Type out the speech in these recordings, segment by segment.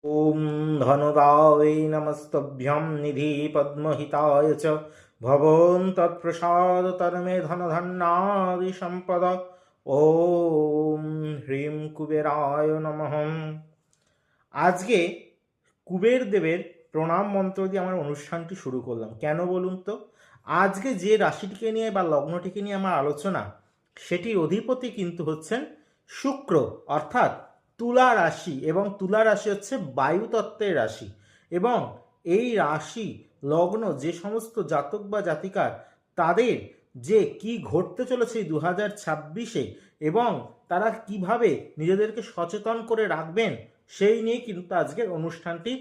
ॐ धनुदायै नमस्तभ्यं निधिपद्महिताय च भवन् तत्प्रसादतर्मे धनधन्नादिसम्पद। ॐ হ্রিং কুবেরায় নমঃ। আজকে কুবের দেবের প্রণাম মন্ত্র দিয়ে আমার অনুষ্ঠানটি শুরু করলাম। কেন বলুন তো? আজকে যে রাশিটিকে নিয়ে বা লগ্নটিকে নিয়ে আমার আলোচনা, সেটির অধিপতি কিন্তু হচ্ছেন শুক্র, অর্থাৎ তুলা রাশি। এবং তুলা রাশি হচ্ছে বায়ুতত্ত্বের রাশি। এবং এই রাশি লগ্ন যে সমস্ত জাতক বা জাতিকার, তাদের যে কি ঘটতে চলেছে এই 2026-এ এবং তারা কিভাবে নিজেদেরকে সচেতন করে রাখবেন, সেই নিয়ে কিন্তু আজকের অনুষ্ঠানটি।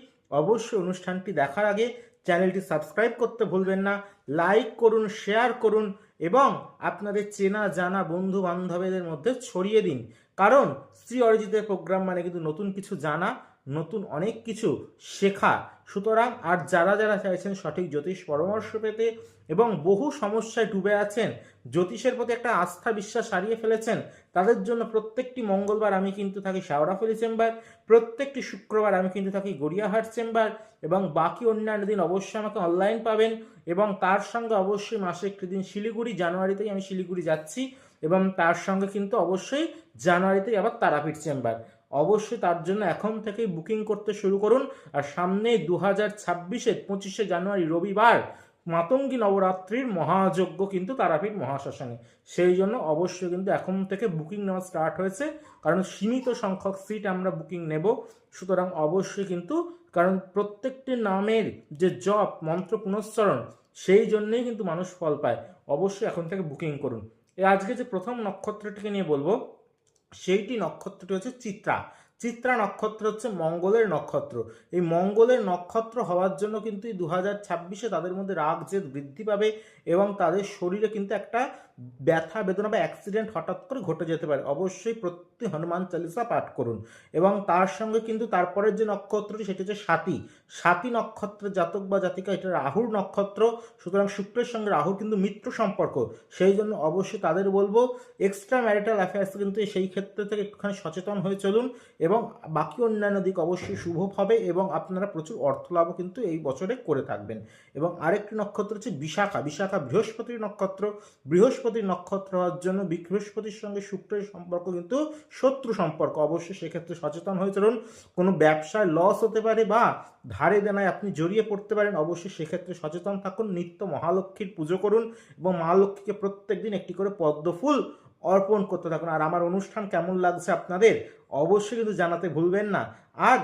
অবশ্যই অনুষ্ঠানটি দেখার আগে চ্যানেলটি সাবস্ক্রাইব করতে ভুলবেন না, লাইক করুন, শেয়ার করুন এবং আপনাদের চেনা জানা বন্ধু বান্ধবীদের মধ্যে ছড়িয়ে দিন। কারণ শ্রী অরিজিতের প্রোগ্রাম মানে কিন্তু নতুন কিছু জানা, নতুন অনেক কিছু শেখা। সুতরাং আর যারা যারা চাইছেন সঠিক জ্যোতিষ পরামর্শ পেতে এবং বহু সমস্যায় ডুবে আছেন, জ্যোতিষের প্রতি একটা আস্থা বিশ্বাস হারিয়ে ফেলেছেন, তাদের জন্য প্রত্যেকটি মঙ্গলবার আমি কিন্তু থাকি শেওড়াফুলি চেম্বার, প্রত্যেকটি শুক্রবার আমি কিন্তু থাকি গড়িয়াহাট চেম্বার, এবং বাকি অন্যান্য দিন অবশ্যই আমাকে অনলাইন পাবেন। এবং তার সঙ্গে অবশ্যই মাসে একটি দিন শিলিগুড়ি, জানুয়ারিতেই আমি শিলিগুড়ি যাচ্ছি, এবং তার সঙ্গে কিন্তু অবশ্যই জানুয়ারিতেই আবার তারাপীঠ চেম্বার। অবশ্যই তার জন্য এখন থেকেই বুকিং করতে শুরু করুন। আর সামনে 2026-এর 25শে জানুয়ারি রবিবার মাতঙ্গী নবরাত্রির মহাযজ্ঞ কিন্তু তারাপীঠ মহাশ্মশানে। সেই জন্য অবশ্যই কিন্তু এখন থেকে বুকিং নেওয়া স্টার্ট হয়েছে, কারণ সীমিত সংখ্যক সিট আমরা বুকিং নেব। সুতরাং অবশ্যই কিন্তু, কারণ প্রত্যেকটি নামের যে জপ মন্ত্র পুনশ্চরণ, সেই জন্যেই কিন্তু মানুষ ফল পায়। অবশ্যই এখন থেকে বুকিং করুন। আজকে যে প্রথম নক্ষত্রটিকে নিয়ে বলবো, সেইটি নক্ষত্রটি হচ্ছে চিত্রা। চিত্রা নক্ষত্র হচ্ছে মঙ্গলের নক্ষত্র। এই মঙ্গলের নক্ষত্র হওয়ার জন্য কিন্তু এই 2026-এ তাদের মধ্যে রাগ জেদ বৃদ্ধি পাবে এবং তাদের শরীরে কিন্তু একটা ব্যথা বেদনা বা অ্যাক্সিডেন্ট হঠাৎ করে ঘটে যেতে পারে। অবশ্যই প্রতি হনুমান চালিসা পাঠ করুন। এবং তার সঙ্গে কিন্তু তারপরের যে নক্ষত্রটি, সেটি হচ্ছে স্বাতী। স্বাতী নক্ষত্রের জাতক বা জাতিকা, এটা রাহুর নক্ষত্র। সুতরাং শুক্রের সঙ্গে রাহুর কিন্তু মিত্র সম্পর্ক। সেই জন্য অবশ্যই তাদের বলবো এক্সট্রা ম্যারিটাল অ্যাফেয়ার্স কিন্তু সেই ক্ষেত্রে থেকে একটুখানি সচেতন হয়ে চলুন। এবং বাকি অন্যান্য দিক অবশ্যই শুভ হবে এবং আপনারা প্রচুর অর্থ লাভও কিন্তু এই বছরে করে থাকবেন। এবং আরেকটি নক্ষত্র হচ্ছে বিশাখা। বিশাখা বৃহস্পতির নক্ষত্র। বৃহস্পতির নক্ষত্র হওয়ার জন্য বৃহস্পতির সঙ্গে শুক্রের সম্পর্ক কিন্তু শত্রু সম্পর্ক। অবশ্যই সেক্ষেত্রে সচেতন হয়ে চলুন। কোনো ব্যবসায় লস হতে পারে বা ধারে দেনায় আপনি জড়িয়ে পড়তে পারেন, অবশ্যই সেক্ষেত্রে সচেতন থাকুন। নিত্য মহালক্ষ্মীর পুজো করুন এবং মা লক্ষ্মীকে প্রত্যেক দিন একটি করে পদ্ম ফুল অর্পণ করতে থাকুন। আর আমার অনুষ্ঠান কেমন লাগছে আপনাদের অবশ্যই কিন্তু জানাতে ভুলবেন না। আর